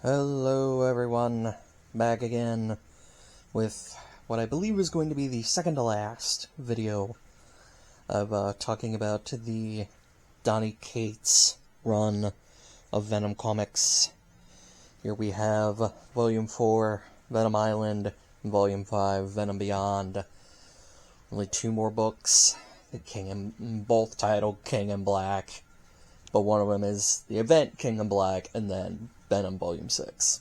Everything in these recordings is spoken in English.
Hello everyone, back again with what I believe is going to be the second to last video of talking about the Donny Cates run of Venom comics. Here we have Volume 4, Venom Island, and Volume 5, Venom Beyond. Only two more books, both titled King in Black, but one of them is the event King in Black, and then Venom Volume 6.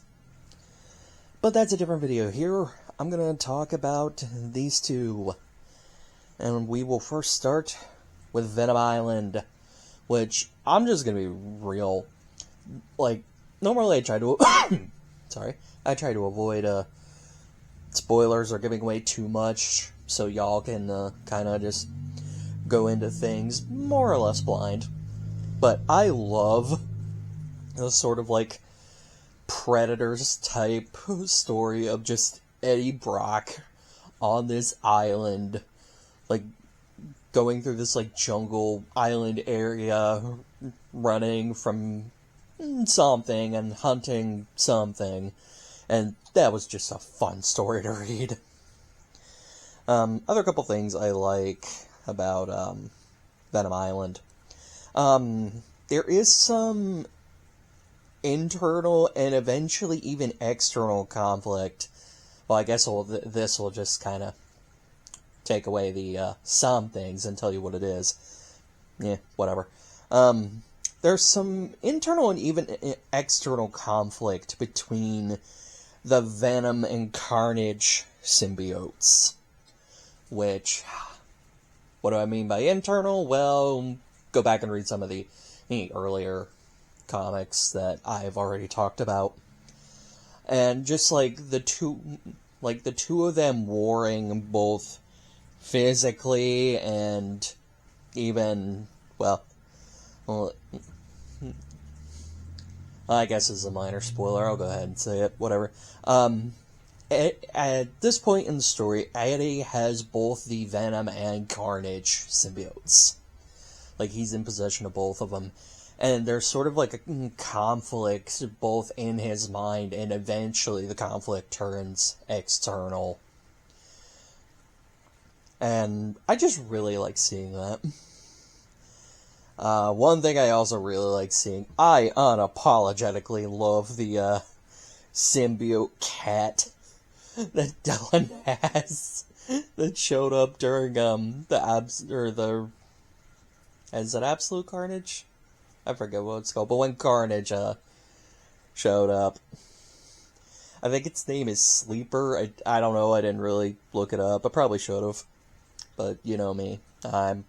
But that's a different video. Here, I'm going to talk about these two. And we will first start with Venom Island, which I'm just going to be real. Like, normally I try to... I try to avoid spoilers or giving away too much, so y'all can kind of just go into things more or less blind. But I love the sort of like Predators type story of just Eddie Brock on this island, like going through this like jungle island area, running from something and hunting something, and that was just a fun story to read. Other couple things I like about Venom Island. There is some internal and eventually even external conflict. Well, I guess this will just kind of take away the some things and tell you what it is. Yeah, whatever. There's some internal and even external conflict between the Venom and Carnage symbiotes. Which, what do I mean by internal? Well, go back and read some of the earlier comics that I've already talked about. And just like the two of them warring both physically and even, well, I guess it's a minor spoiler, I'll go ahead and say it, whatever. At this point in the story, Eddie has both the Venom and Carnage symbiotes. Like, he's in possession of both of them. And there's sort of like a conflict both in his mind, and eventually the conflict turns external. And I just really like seeing that. One thing I also really like seeing, I unapologetically love the symbiote cat that Dylan has that showed up during is it Absolute Carnage? I forget what it's called, but when Carnage showed up, I think its name is Sleeper. I don't know, I didn't really look it up. I probably should have, but you know me, I'm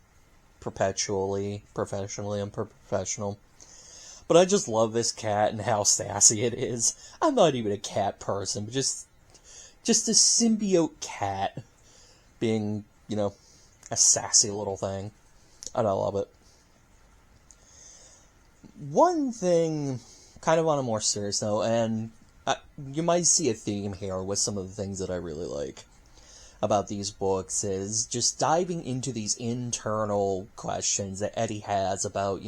professionally unprofessional. But I just love this cat and how sassy it is. I'm not even a cat person, but just a symbiote cat being, a sassy little thing. And I love it. One thing, kind of on a more serious note, and you might see a theme here with some of the things that I really like about these books, is just diving into these internal questions that Eddie has about,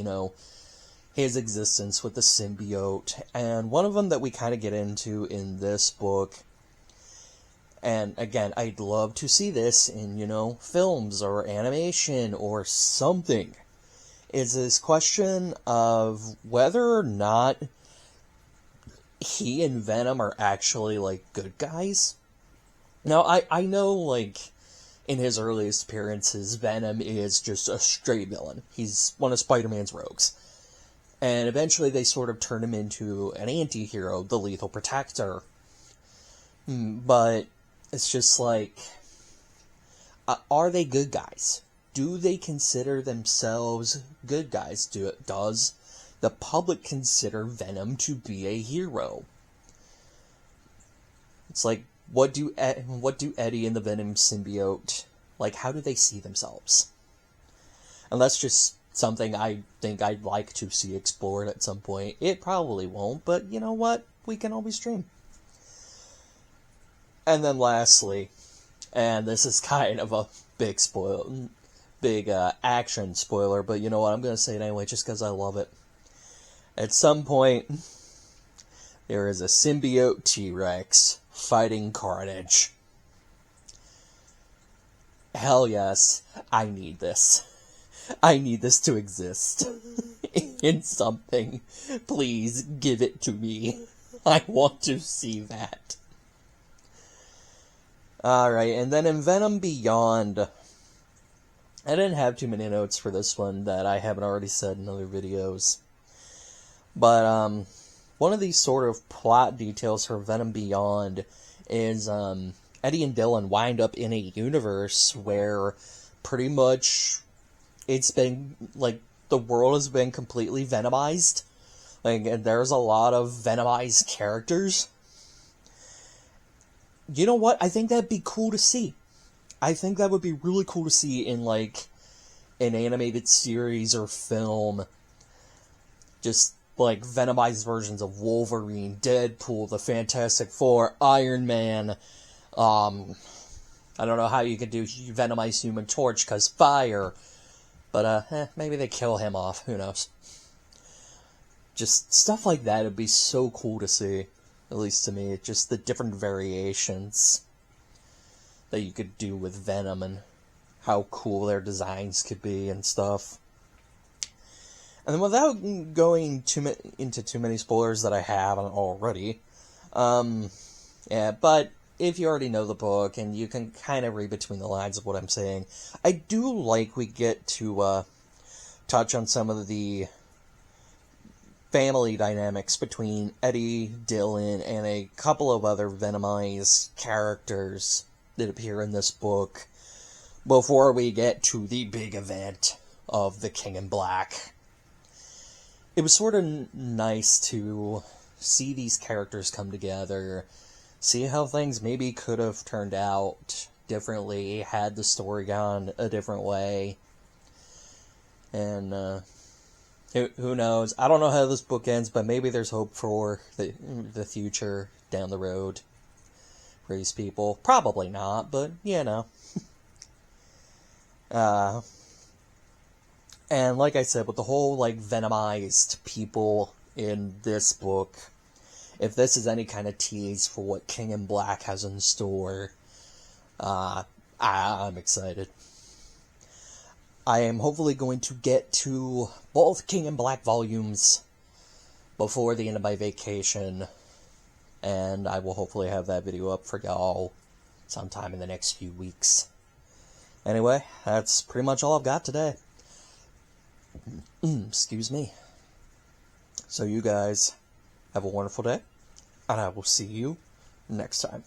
his existence with the symbiote. And one of them that we kind of get into in this book, and again, I'd love to see this in, films or animation or something, is this question of whether or not he and Venom are actually, good guys. Now, I know, in his earliest appearances, Venom is just a straight villain. He's one of Spider-Man's rogues. And eventually they sort of turn him into an anti-hero, the Lethal Protector. But it's just are they good guys? Do they consider themselves good guys? Does the public consider Venom to be a hero? It's what do Eddie and the Venom symbiote, how do they see themselves? And that's just something I think I'd like to see explored at some point. It probably won't, but you know what? We can always dream. And then lastly, and this is kind of a big action spoiler, but you know what, I'm going to say it anyway just because I love it. At some point, There is a symbiote T-Rex fighting Carnage. Hell yes, I need this. I need this to exist. In something. Please give it to me. I want to see that. Alright, and then in Venom Beyond, I didn't have too many notes for this one that I haven't already said in other videos. But, one of these sort of plot details for Venom Beyond is, Eddie and Dylan wind up in a universe where pretty much it's been, like, the world has been completely venomized. Like, and there's a lot of venomized characters. You know what? I think that'd be cool to see. I think that would be really cool to see in, like, an animated series or film. Just, like, venomized versions of Wolverine, Deadpool, the Fantastic Four, Iron Man. I don't know how you could do venomized Human Torch, because fire. But, maybe they kill him off. Who knows? Just stuff like that would be so cool to see. At least to me. Just the different variations that you could do with Venom and how cool their designs could be and stuff. And then without going into too many spoilers that I haven't already, yeah, but if you already know the book and you can kind of read between the lines of what I'm saying, I do like we get to touch on some of the family dynamics between Eddie, Dylan, and a couple of other Venomized characters that appear in this book before we get to the big event of the King in Black. It was sort of nice to see these characters come together, see how things maybe could have turned out differently, had the story gone a different way, and who knows? I don't know how this book ends, but maybe there's hope for the future down the road for these people. Probably not, but, you know. And like I said, with the whole, like, Venomized people in this book, if this is any kind of tease for what King in Black has in store, I'm excited. I am hopefully going to get to both King in Black volumes before the end of my vacation, and I will hopefully have that video up for y'all sometime in the next few weeks. Anyway, that's pretty much all I've got today. Excuse me. So you guys have a wonderful day, and I will see you next time.